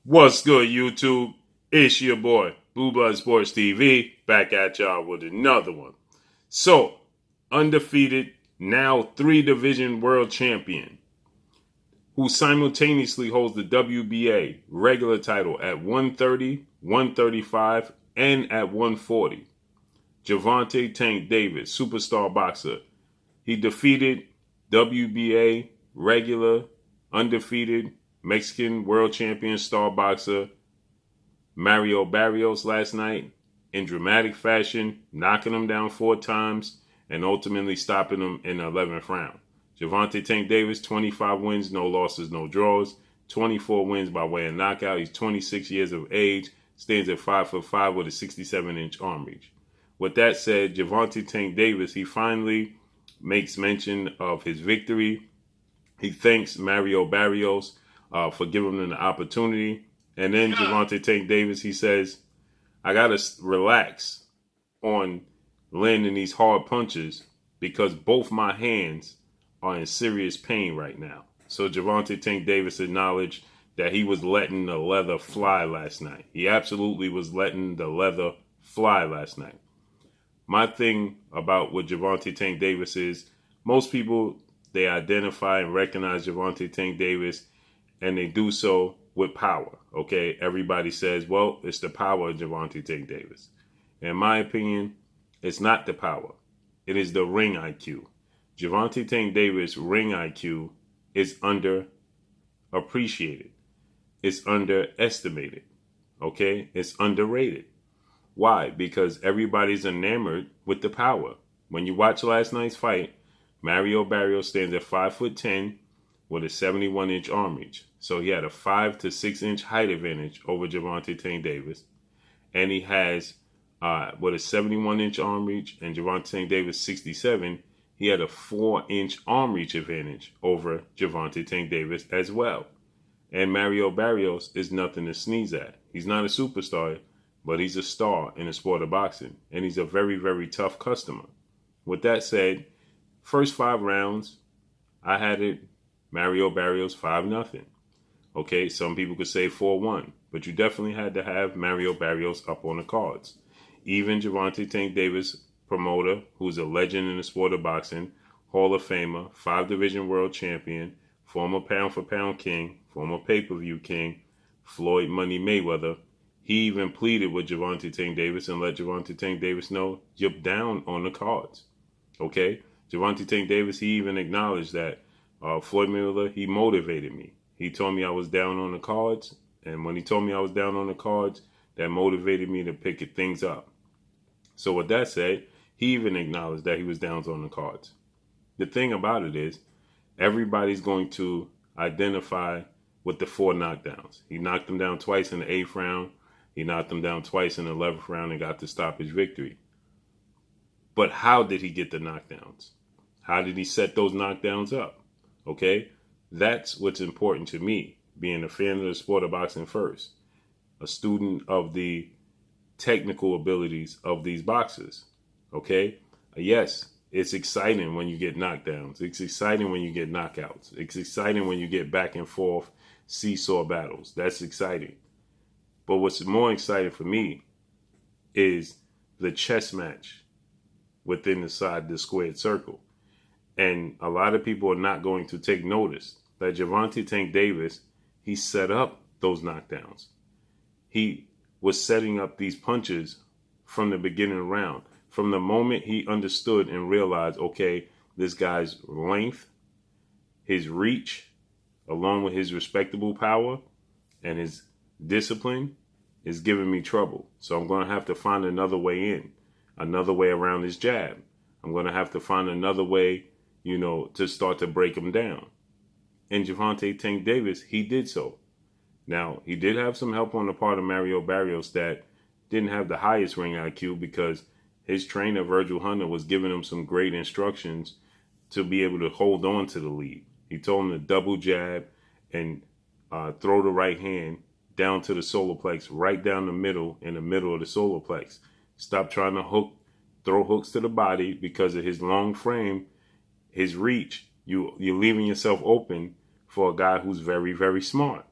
What's good, YouTube? It's your boy, Blue Blood Sports TV, back at y'all with another one. So, undefeated, now 3-division world champion, who simultaneously holds the WBA regular title at 130, 135, and at 140. Gervonta Tank Davis, superstar boxer. He defeated WBA regular, undefeated, Mexican world champion star boxer MARRIO Barrios last night in dramatic fashion, knocking him down 4 times and ultimately stopping him in the 11th round. Gervonta Tank Davis, 25 wins, no losses, no draws, 24 wins by way of knockout. He's 26 years of age, stands at 5'5" with a 67-inch arm reach. With that said, Gervonta Tank Davis, he finally makes mention of his victory. He thanks MARRIO Barrios for giving him the opportunity. And then Gervonta Tank Davis, he says, I got to relax on landing these hard punches because both my hands are in serious pain right now. So Gervonta Tank Davis acknowledged that he was letting the leather fly last night. He absolutely was letting the leather fly last night. My thing about what Gervonta Tank Davis is, most people, they identify and recognize Gervonta Tank Davis, and they do so with power, okay? Everybody says, well, it's the power of Gervonta Tank Davis. In my opinion, it's not the power. It is the ring IQ. Gervonta Tank Davis' ring IQ is underappreciated. It's underestimated, okay? It's underrated. Why? Because everybody's enamored with the power. When you watch last night's fight, MARRIO Barrios stands at 5'10" with a 71-inch arm reach. So he had a 5 to 6 inch height advantage over Gervonta Tank Davis. And he has, with a 71-inch arm reach and Gervonta Tank Davis 67, he had a 4-inch arm reach advantage over Gervonta Tank Davis as well. And MARRIO Barrios is nothing to sneeze at. He's not a superstar, but he's a star in the sport of boxing. And he's a very, very tough customer. With that said, first 5 rounds, I had it MARRIO Barrios 5-0. Okay, some people could say 4-1, but you definitely had to have MARRIO Barrios up on the cards. Even Gervonta Tank Davis, promoter, who's a legend in the sport of boxing, Hall of Famer, 5-division world champion, former pound-for-pound king, former pay-per-view king, Floyd Money Mayweather, he even pleaded with Gervonta Tank Davis and let Gervonta Tank Davis know you're down on the cards. Okay? Gervonta Tank Davis, he even acknowledged that Floyd Mayweather, he motivated me. He told me I was down on the cards. And when he told me I was down on the cards, that motivated me to pick things up. So with that said, he even acknowledged that he was down on the cards. The thing about it is, everybody's going to identify with the 4 knockdowns. He knocked him down twice in the 8th round. He knocked him down twice in the 11th round and got to stop his victory. But how did he get the knockdowns? How did he set those knockdowns up? Okay? That's what's important to me, being a fan of the sport of boxing first. A student of the technical abilities of these boxers. Okay? Yes, it's exciting when you get knockdowns. It's exciting when you get knockouts. It's exciting when you get back and forth seesaw battles. That's exciting. But what's more exciting for me is the chess match within the squared circle. And a lot of people are not going to take notice that Gervonta Tank Davis, he set up those knockdowns. He was setting up these punches from the beginning of the round. From the moment he understood and realized, okay, this guy's length, his reach, along with his respectable power and his discipline is giving me trouble. So I'm going to have to find another way in, another way around his jab. I'm going to have to find another way, to start to break him down. And Gervonta Tank Davis, he did so. Now, he did have some help on the part of MARRIO Barrios that didn't have the highest ring IQ because his trainer, Virgil Hunter, was giving him some great instructions to be able to hold on to the lead. He told him to double jab and throw the right hand down to the solar plex, right down the middle, in the middle of the solar plex. Stop trying to throw hooks to the body because of his long frame, his reach. You're leaving yourself open for a guy who's very, very smart.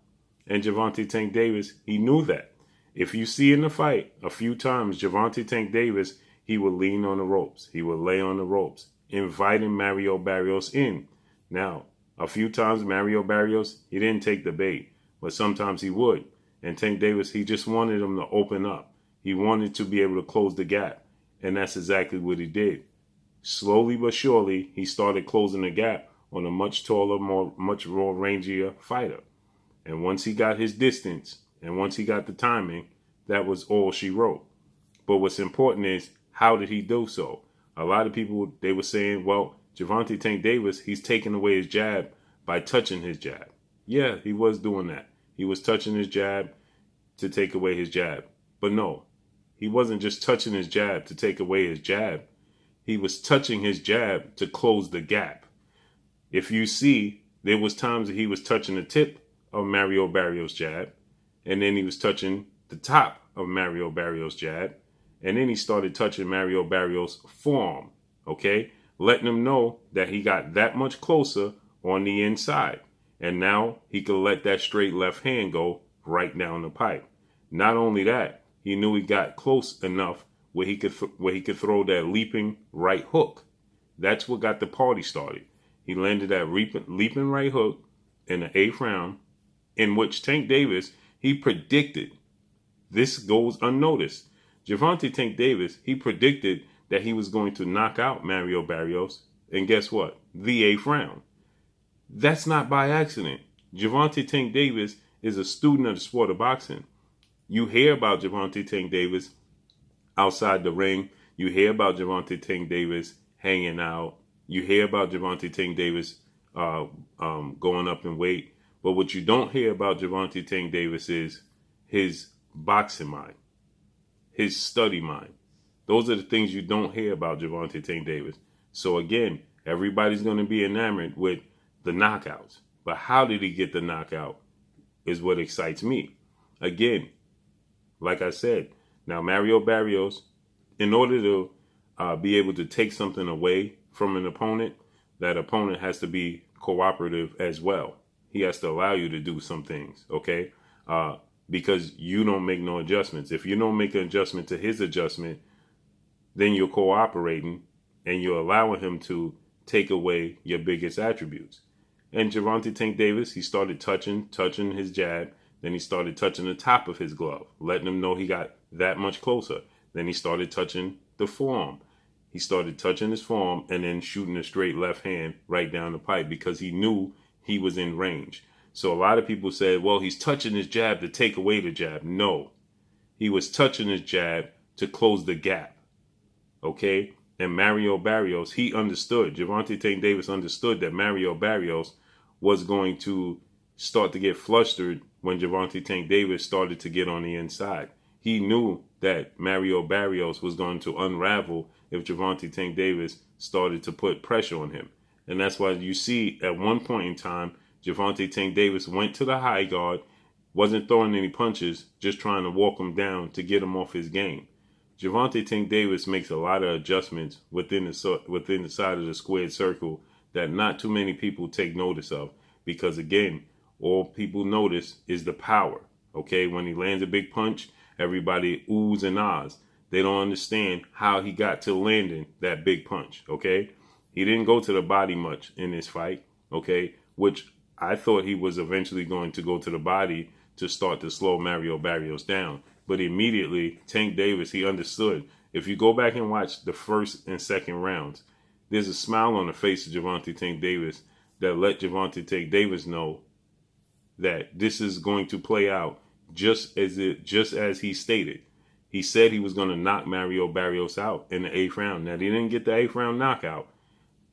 And Gervonta Tank Davis, he knew that. If you see in the fight, a few times, Gervonta Tank Davis, he would lean on the ropes. He would lay on the ropes, inviting Mario Barrios in. Now, a few times, Mario Barrios, he didn't take the bait, but sometimes he would. And Tank Davis, he just wanted him to open up. He wanted to be able to close the gap. And that's exactly what he did. Slowly but surely, he started closing the gap on a much taller, much more rangier fighter. And once he got his distance, and once he got the timing, that was all she wrote. But what's important is, how did he do so? A lot of people, they were saying, well, Gervonta Tank Davis, he's taking away his jab by touching his jab. Yeah, he was doing that. He was touching his jab to take away his jab. But no, he wasn't just touching his jab to take away his jab. He was touching his jab to close the gap. If you see, there was times that he was touching the tip of Mario Barrios' jab, and then he was touching the top of Mario Barrios' jab, and then he started touching Mario Barrios' forearm, okay? Letting him know that he got that much closer on the inside. And now he could let that straight left hand go right down the pipe. Not only that, he knew he got close enough where he could throw that leaping right hook. That's what got the party started. He landed that leaping right hook in the 8th round, in which Tank Davis, he predicted, this goes unnoticed. Gervonta Tank Davis, he predicted that he was going to knock out Mario Barrios, and guess what? The 8th round. That's not by accident. Gervonta Tank Davis is a student of the sport of boxing. You hear about Gervonta Tank Davis outside the ring. You hear about Gervonta Tank Davis hanging out. You hear about Gervonta Tank Davis going up in weight. But what you don't hear about Gervonta Tank Davis is his boxing mind, his study mind. Those are the things you don't hear about Gervonta Tank Davis. So again, everybody's going to be enamored with the knockouts. But how did he get the knockout is what excites me. Again, like I said, now Mario Barrios, in order to be able to take something away from an opponent, that opponent has to be cooperative as well. He has to allow you to do some things, okay? Because you don't make no adjustments. If you don't make an adjustment to his adjustment, then you're cooperating and you're allowing him to take away your biggest attributes. And Gervonta Tank Davis, he started touching his jab. Then he started touching the top of his glove, letting him know he got that much closer. Then he started touching the forearm. He started touching his forearm and then shooting a straight left hand right down the pipe because he knew he was in range. So a lot of people said, well, he's touching his jab to take away the jab. No, he was touching his jab to close the gap. Okay? And Mario Barrios, he understood. Gervonta Tank Davis understood that Mario Barrios was going to start to get flustered when Gervonta Tank Davis started to get on the inside. He knew that Mario Barrios was going to unravel if Gervonta Tank Davis started to put pressure on him. And that's why you see at one point in time, Gervonta Tank Davis went to the high guard, wasn't throwing any punches, just trying to walk him down to get him off his game. Gervonta Tank Davis makes a lot of adjustments within the side of the squared circle that not too many people take notice of. Because again, all people notice is the power. Okay, when he lands a big punch, everybody oohs and ahs. They don't understand how he got to landing that big punch. Okay, he didn't go to the body much in this fight. Okay, which I thought he was eventually going to go to the body to start to slow Mario Barrios down. But immediately, Tank Davis, he understood. If you go back and watch the first and second rounds, there's a smile on the face of Gervonta Tank Davis that let Gervonta Tank Davis know that this is going to play out just as he stated. He said he was going to knock Mario Barrios out in the 8th round. Now, he didn't get the 8th round knockout,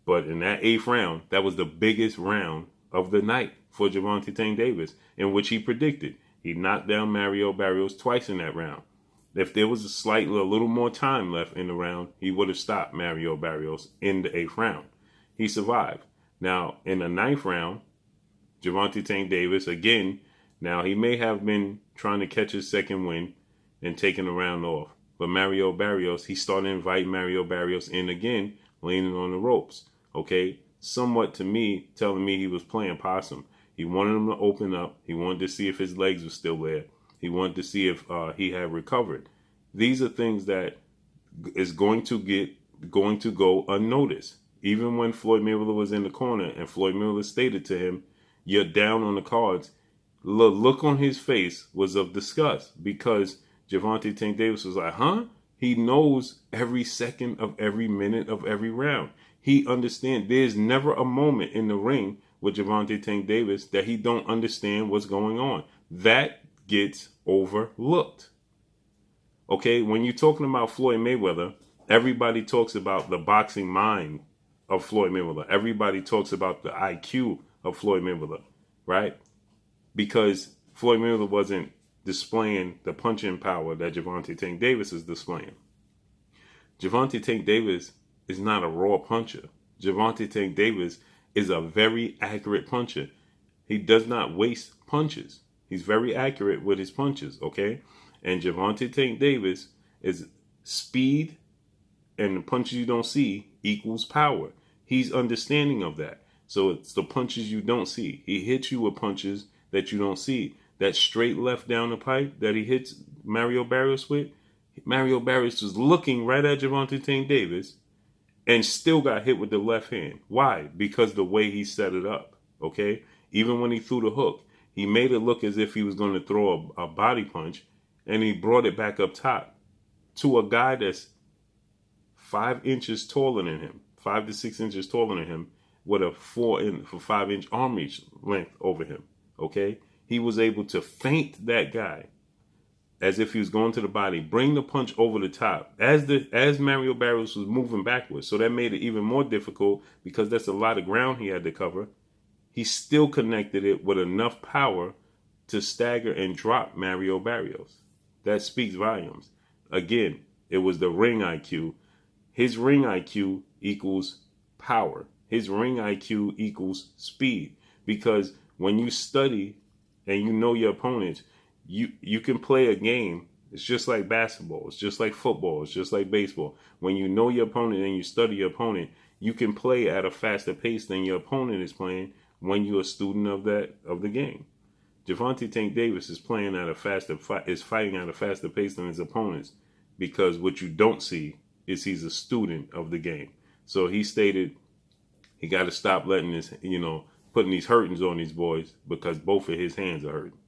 but in that 8th round, that was the biggest round of the night for Gervonta Tank Davis, in which he predicted. He knocked down Mario Barrios twice in that round. If there was a little more time left in the round, he would have stopped Mario Barrios in the 8th round. He survived. Now, in the 9th round, Gervonta Tank Davis, again, now he may have been trying to catch his second win and taking the round off. But Mario Barrios, he started inviting Mario Barrios in again, leaning on the ropes. Okay? Somewhat to me, telling me he was playing possum. He wanted him to open up. He wanted to see if his legs were still there. He wanted to see if he had recovered. These are things that is going to go unnoticed. Even when Floyd Mayweather was in the corner and Floyd Mayweather stated to him, "You're down on the cards," the look on his face was of disgust, because Gervonta Tank Davis was like, huh? He knows every second of every minute of every round. He understands. There's never a moment in the ring with Gervonta Tank Davis that he don't understand what's going on. That gets overlooked. Okay, when you're talking about Floyd Mayweather, everybody talks about the boxing mind of Floyd Mayweather. Everybody talks about the IQ of Floyd Mayweather, right? Because Floyd Mayweather wasn't displaying the punching power that Gervonta Tank Davis is displaying. Gervonta Tank Davis is not a raw puncher. Gervonta Tank Davis is a very accurate puncher. He does not waste punches. He's very accurate with his punches, okay? And Gervonta Tank Davis is speed, and the punches you don't see equals power. He's understanding of that. So it's the punches you don't see. He hits you with punches that you don't see. That straight left down the pipe that he hits Mario Barrios with, Mario Barrios was looking right at Gervonta Tank Davis and still got hit with the left hand. Why? Because the way he set it up, okay? Even when he threw the hook, he made it look as if he was going to throw a body punch, and he brought it back up top to a guy that's 5 inches taller than him, 5 to 6 inches taller than him, with a 5-inch arm reach length over him, okay? He was able to feint that guy as if he was going to the body, bring the punch over the top as Mario Barrios was moving backwards. So that made it even more difficult, because that's a lot of ground he had to cover. He still connected it with enough power to stagger and drop Mario Barrios. That speaks volumes. Again, it was the ring IQ. His ring IQ equals power. His ring IQ equals speed. Because when you study and you know your opponents, you can play a game. It's just like basketball. It's just like football. It's just like baseball. When you know your opponent and you study your opponent, you can play at a faster pace than your opponent is playing when you're a student of the game. Gervonta Tank Davis is fighting at a faster pace than his opponents, because what you don't see is he's a student of the game. So he stated he got to stop letting this, putting these hurtings on these boys, because both of his hands are hurting.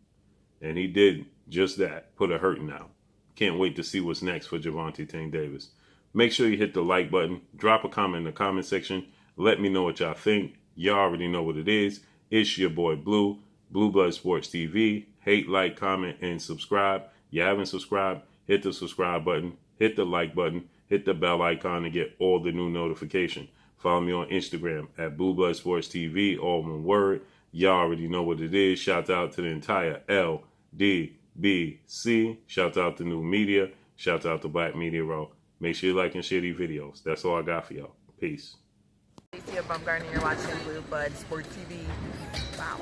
And he did just that, put a hurting out. Can't wait to see what's next for Gervonta Tank Davis. Make sure you hit the like button. Drop a comment in the comment section. Let me know what y'all think. Y'all already know what it is. It's your boy Blue, Blue Blood Sports TV. Hate, like, comment, and subscribe. You haven't subscribed, hit the subscribe button. Hit the like button. Hit the bell icon to get all the new notifications. Follow me on Instagram at Blue Blood Sports TV, all one word. Y'all already know what it is. Shout out to the entire LDBC. Shout out to New Media. Shout out to Black Media Row. Make sure you like and share these videos. That's all I got for y'all. Peace. You're watching Blue Blood Sports TV. Wow.